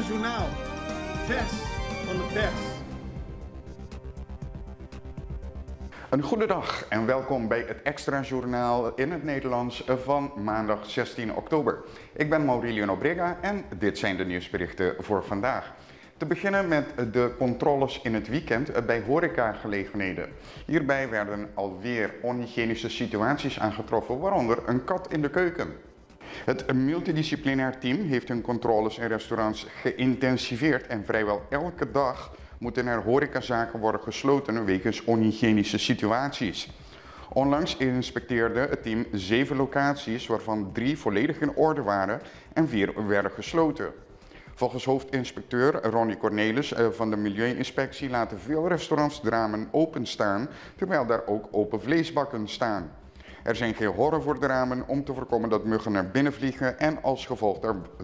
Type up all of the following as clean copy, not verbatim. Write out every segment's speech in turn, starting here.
Extra Journaal, vers van de pers. Een goede dag en welkom bij het Extra Journaal in het Nederlands van maandag 16 oktober. Ik ben Maurilio Nobrega en dit zijn de nieuwsberichten voor vandaag. Te beginnen met de controles in het weekend bij horecagelegenheden. Hierbij werden alweer onhygiënische situaties aangetroffen, waaronder een kat in de keuken. Het multidisciplinair team heeft hun controles in restaurants geïntensiveerd en vrijwel elke dag moeten er horecazaken worden gesloten wegens onhygiënische situaties. Onlangs inspecteerde het team 7 locaties, waarvan 3 volledig in orde waren en 4 werden gesloten. Volgens hoofdinspecteur Ronnie Cornelis van de Milieuinspectie laten veel restaurants de ramen openstaan, terwijl daar ook open vleesbakken staan. Er zijn geen horren voor de ramen om te voorkomen dat muggen naar binnen vliegen en als gevolg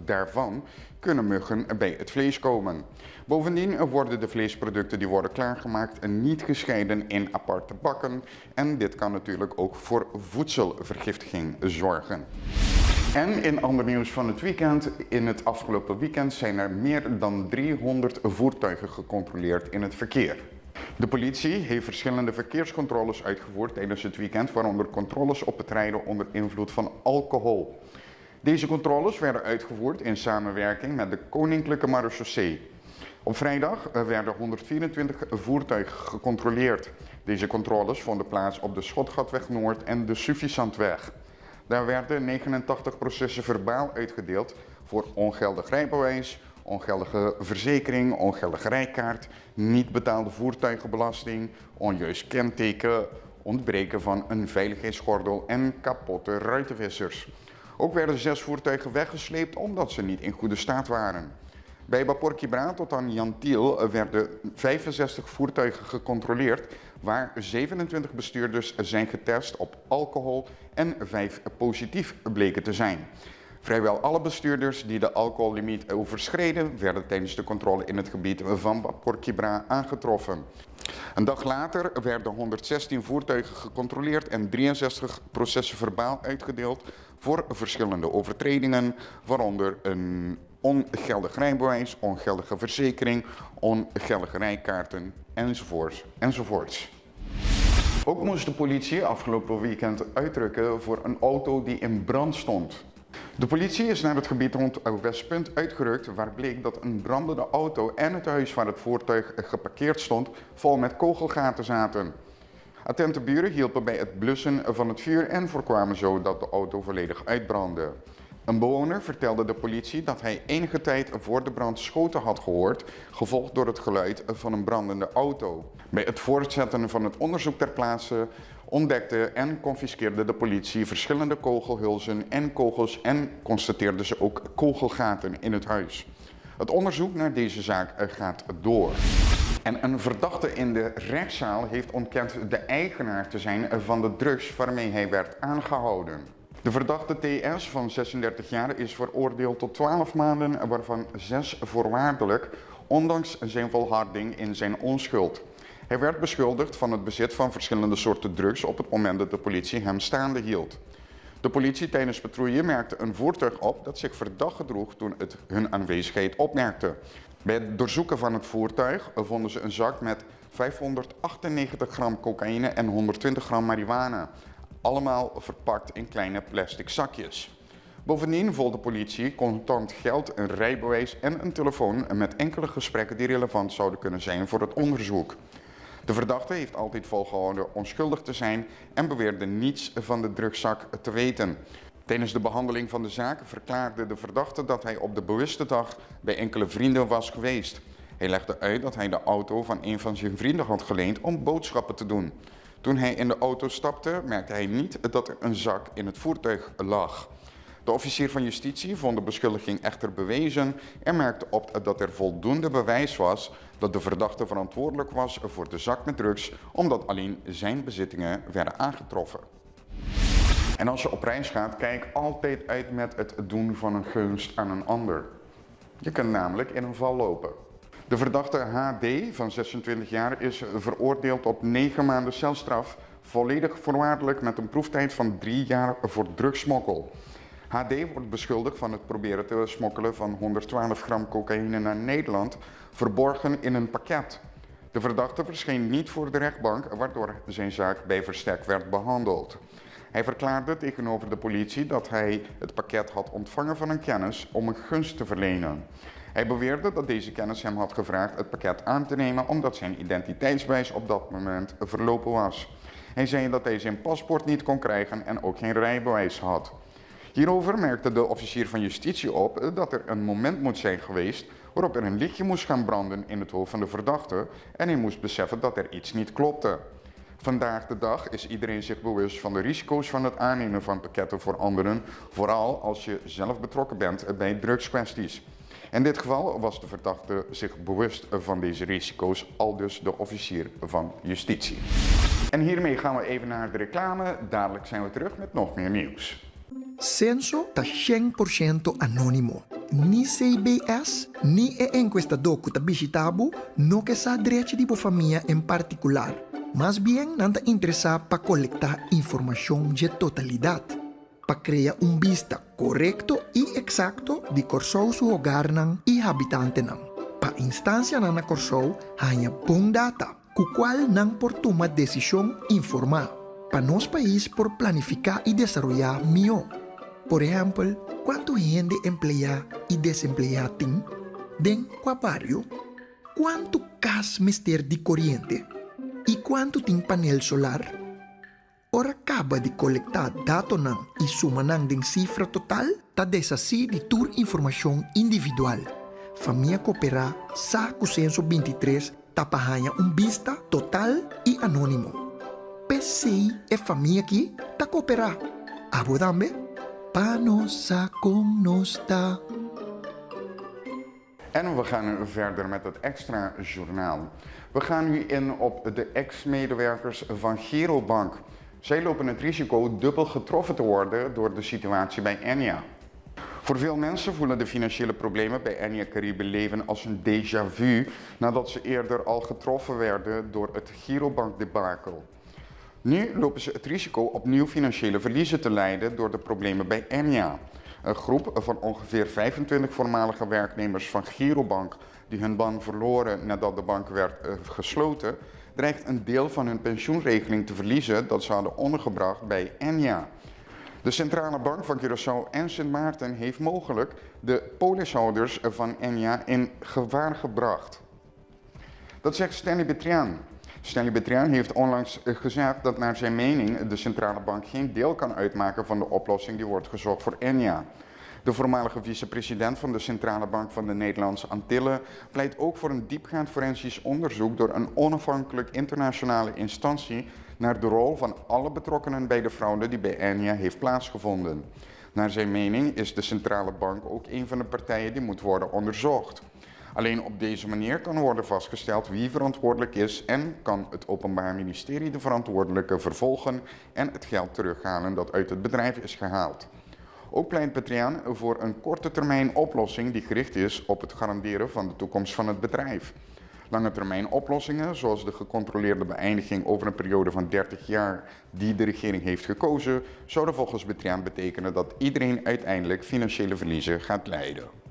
daarvan kunnen muggen bij het vlees komen. Bovendien worden de vleesproducten die worden klaargemaakt niet gescheiden in aparte bakken en dit kan natuurlijk ook voor voedselvergiftiging zorgen. En in ander nieuws van het weekend, in het afgelopen weekend zijn er meer dan 300 voertuigen gecontroleerd in het verkeer. De politie heeft verschillende verkeerscontroles uitgevoerd tijdens het weekend, waaronder controles op het rijden onder invloed van alcohol. Deze controles werden uitgevoerd in samenwerking met de Koninklijke Marechaussee. Op vrijdag werden 124 voertuigen gecontroleerd. Deze controles vonden plaats op de Schotgatweg Noord en de Sufisantweg. Daar werden 89 processen verbaal uitgedeeld voor ongeldig rijbewijs, ongeldige verzekering, ongeldige rijkaart, niet betaalde voertuigenbelasting, onjuist kenteken, ontbreken van een veiligheidsgordel en kapotte ruitenwissers. Ook werden 6 voertuigen weggesleept omdat ze niet in goede staat waren. Bij Baporquibra tot aan Jantiel werden 65 voertuigen gecontroleerd, waar 27 bestuurders zijn getest op alcohol en 5 positief bleken te zijn. Vrijwel alle bestuurders die de alcohollimiet overschreden werden tijdens de controle in het gebied van Baporquibra aangetroffen. Een dag later werden 116 voertuigen gecontroleerd en 63 processen verbaal uitgedeeld voor verschillende overtredingen, waaronder een ongeldig rijbewijs, ongeldige verzekering, ongeldige rijkaarten enzovoorts. Ook moest de politie afgelopen weekend uitrukken voor een auto die in brand stond. De politie is naar het gebied rond Westpunt uitgerukt, waar bleek dat een brandende auto en het huis waar het voertuig geparkeerd stond vol met kogelgaten zaten. Attente buren hielpen bij het blussen van het vuur en voorkwamen zo dat de auto volledig uitbrandde. Een bewoner vertelde de politie dat hij enige tijd voor de brand schoten had gehoord, gevolgd door het geluid van een brandende auto. Bij het voortzetten van het onderzoek ter plaatse ontdekte en confiskeerde de politie verschillende kogelhulzen en kogels en constateerde ze ook kogelgaten in het huis. Het onderzoek naar deze zaak gaat door. En een verdachte in de rechtszaal heeft ontkend de eigenaar te zijn van de drugs waarmee hij werd aangehouden. De verdachte TS van 36 jaar is veroordeeld tot 12 maanden, waarvan 6 voorwaardelijk, ondanks zijn volharding in zijn onschuld. Hij werd beschuldigd van het bezit van verschillende soorten drugs op het moment dat de politie hem staande hield. De politie tijdens patrouille merkte een voertuig op dat zich verdacht gedroeg toen het hun aanwezigheid opmerkte. Bij het doorzoeken van het voertuig vonden ze een zak met 598 gram cocaïne en 120 gram marihuana. Allemaal verpakt in kleine plastic zakjes. Bovendien vond de politie contant geld, een rijbewijs en een telefoon met enkele gesprekken die relevant zouden kunnen zijn voor het onderzoek. De verdachte heeft altijd volgehouden onschuldig te zijn en beweerde niets van de drugszak te weten. Tijdens de behandeling van de zaak verklaarde de verdachte dat hij op de bewuste dag bij enkele vrienden was geweest. Hij legde uit dat hij de auto van een van zijn vrienden had geleend om boodschappen te doen. Toen hij in de auto stapte, merkte hij niet dat er een zak in het voertuig lag. De officier van justitie vond de beschuldiging echter bewezen en merkte op dat er voldoende bewijs was dat de verdachte verantwoordelijk was voor de zak met drugs, omdat alleen zijn bezittingen werden aangetroffen. En als je op reis gaat, kijk altijd uit met het doen van een gunst aan een ander. Je kunt namelijk in een val lopen. De verdachte HD van 26 jaar is veroordeeld tot 9 maanden celstraf, volledig voorwaardelijk met een proeftijd van 3 jaar voor drugsmokkel. HD wordt beschuldigd van het proberen te smokkelen van 112 gram cocaïne naar Nederland, verborgen in een pakket. De verdachte verscheen niet voor de rechtbank, waardoor zijn zaak bij verstek werd behandeld. Hij verklaarde tegenover de politie dat hij het pakket had ontvangen van een kennis om een gunst te verlenen. Hij beweerde dat deze kennis hem had gevraagd het pakket aan te nemen omdat zijn identiteitsbewijs op dat moment verlopen was. Hij zei dat hij zijn paspoort niet kon krijgen en ook geen rijbewijs had. Hierover merkte de officier van justitie op dat er een moment moet zijn geweest waarop er een lichtje moest gaan branden in het hoofd van de verdachte en hij moest beseffen dat er iets niet klopte. Vandaag de dag is iedereen zich bewust van de risico's van het aannemen van pakketten voor anderen, vooral als je zelf betrokken bent bij drugskwesties. In dit geval was de verdachte zich bewust van deze risico's, aldus de officier van justitie. En hiermee gaan we even naar de reclame. Dadelijk zijn we terug met nog meer nieuws. Censo ta 100% anónimo. Ni CBS, ni e encuestador que visitabo, no que sa derecho de familia en particular. Más bien, nanta interesa pa colectar información de totalidad. Pa crear un vista correcto y exacto de Corsou su hogar nan y habitante nan. Pa instancia nana Corsou, hanya bom data, cu cual nan por tomar decisión informada. Pa nos país por planificar y desarrollar mejor. Por ejemplo, ¿cuánto gente empleada y desempleada tiene? ¿Den cuál barrio? ¿Cuánto gas mester de corriente? ¿Y cuánto tiene panel solar? Ora acaba de colectar datos y suman de cifra total, ta desasí de tu información individual. Familia Coopera, sa censo 23, tapahanha vista total y anónimo. PCI e familia aquí, ta Coopera. Abodambe? Panosa con nosta. En we gaan verder met het extra journaal. We gaan nu in op de ex-medewerkers van Girobank. Zij lopen het risico dubbel getroffen te worden door de situatie bij Enia. Voor veel mensen voelen de financiële problemen bij Enia Caribe leven als een déjà vu nadat ze eerder al getroffen werden door het Girobank-debakel. Nu lopen ze het risico opnieuw financiële verliezen te lijden door de problemen bij Enia. Een groep van ongeveer 25 voormalige werknemers van Girobank die hun baan verloren nadat de bank werd gesloten, dreigt een deel van hun pensioenregeling te verliezen dat ze hadden ondergebracht bij Enia. De Centrale Bank van Curaçao en Sint Maarten heeft mogelijk de polishouders van Enia in gevaar gebracht. Dat zegt Stanley Betrian. Stanley Betrian heeft onlangs gezegd dat naar zijn mening de Centrale Bank geen deel kan uitmaken van de oplossing die wordt gezocht voor Enia. De voormalige vicepresident van de Centrale Bank van de Nederlandse Antillen pleit ook voor een diepgaand forensisch onderzoek door een onafhankelijk internationale instantie naar de rol van alle betrokkenen bij de fraude die bij Enia heeft plaatsgevonden. Naar zijn mening is de Centrale Bank ook een van de partijen die moet worden onderzocht. Alleen op deze manier kan worden vastgesteld wie verantwoordelijk is en kan het Openbaar Ministerie de verantwoordelijke vervolgen en het geld terughalen dat uit het bedrijf is gehaald. Ook pleit Betrian voor een korte termijn oplossing die gericht is op het garanderen van de toekomst van het bedrijf. Lange termijn oplossingen, zoals de gecontroleerde beëindiging over een periode van 30 jaar die de regering heeft gekozen, zouden volgens Betrian betekenen dat iedereen uiteindelijk financiële verliezen gaat lijden.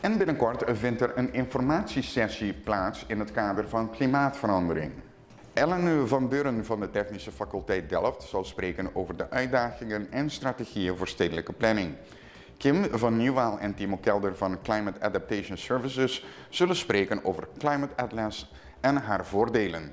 En binnenkort vindt er een informatiesessie plaats in het kader van klimaatverandering. Ellen van Buren van de Technische Faculteit Delft zal spreken over de uitdagingen en strategieën voor stedelijke planning. Kim van Nieuwaal en Timo Kelder van Climate Adaptation Services zullen spreken over Climate Atlas en haar voordelen.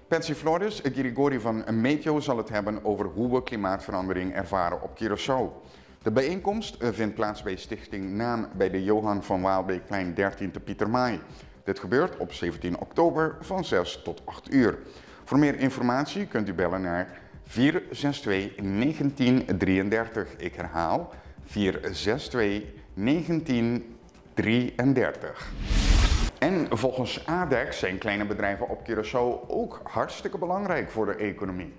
Patsy Flores Girigori van Meteo zal het hebben over hoe we klimaatverandering ervaren op Curaçao. De bijeenkomst vindt plaats bij Stichting Naam bij de Johan van Waalbeekplein 13 te Pietermaai. Dit gebeurt op 17 oktober van 6 tot 8 uur. Voor meer informatie kunt u bellen naar 462 1933. Ik herhaal 462 1933. En volgens ADEC zijn kleine bedrijven op Curaçao ook hartstikke belangrijk voor de economie.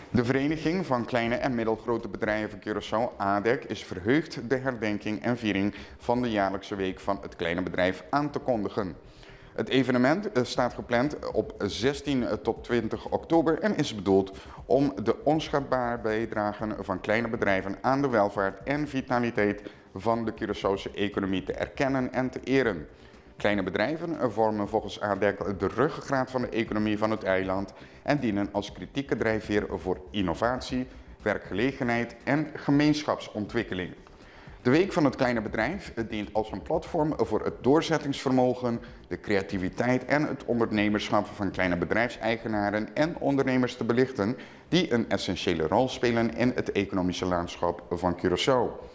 De Vereniging van Kleine en Middelgrote Bedrijven Curaçao, ADEC, is verheugd de herdenking en viering van de jaarlijkse week van het kleine bedrijf aan te kondigen. Het evenement staat gepland op 16 tot 20 oktober en is bedoeld om de onschatbare bijdragen van kleine bedrijven aan de welvaart en vitaliteit van de Curaçaose economie te erkennen en te eren. Kleine bedrijven vormen volgens ADEC de ruggengraat van de economie van het eiland en dienen als kritieke drijfveer voor innovatie, werkgelegenheid en gemeenschapsontwikkeling. De Week van het Kleine Bedrijf dient als een platform voor het doorzettingsvermogen, de creativiteit en het ondernemerschap van kleine bedrijfseigenaren en ondernemers te belichten die een essentiële rol spelen in het economische landschap van Curaçao.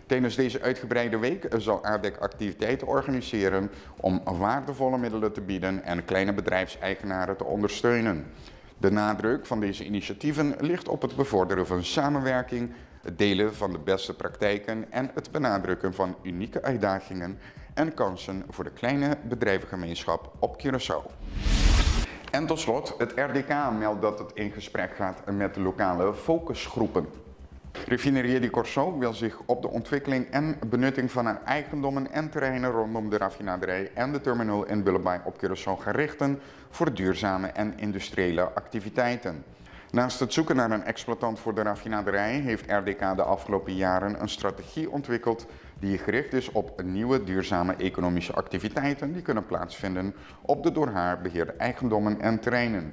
Tijdens deze uitgebreide week zal ADEC activiteiten organiseren om waardevolle middelen te bieden en kleine bedrijfseigenaren te ondersteunen. De nadruk van deze initiatieven ligt op het bevorderen van samenwerking, het delen van de beste praktijken en het benadrukken van unieke uitdagingen en kansen voor de kleine bedrijvengemeenschap op Curaçao. En tot slot, het RDK meldt dat het in gesprek gaat met lokale focusgroepen. Refinerie de Corso wil zich op de ontwikkeling en benutting van haar eigendommen en terreinen rondom de raffinaderij en de terminal in Bullebye op Curaçao gaan richten voor duurzame en industriële activiteiten. Naast het zoeken naar een exploitant voor de raffinaderij heeft RDK de afgelopen jaren een strategie ontwikkeld die gericht is op nieuwe duurzame economische activiteiten die kunnen plaatsvinden op de door haar beheerde eigendommen en terreinen.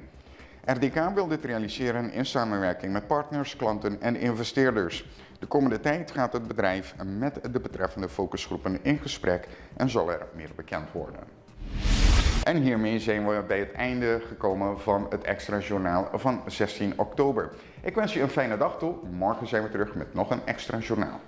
RDK wil dit realiseren in samenwerking met partners, klanten en investeerders. De komende tijd gaat het bedrijf met de betreffende focusgroepen in gesprek en zal er meer bekend worden. En hiermee zijn we bij het einde gekomen van het Extra Journaal van 16 oktober. Ik wens je een fijne dag toe. Morgen zijn we terug met nog een Extra Journaal.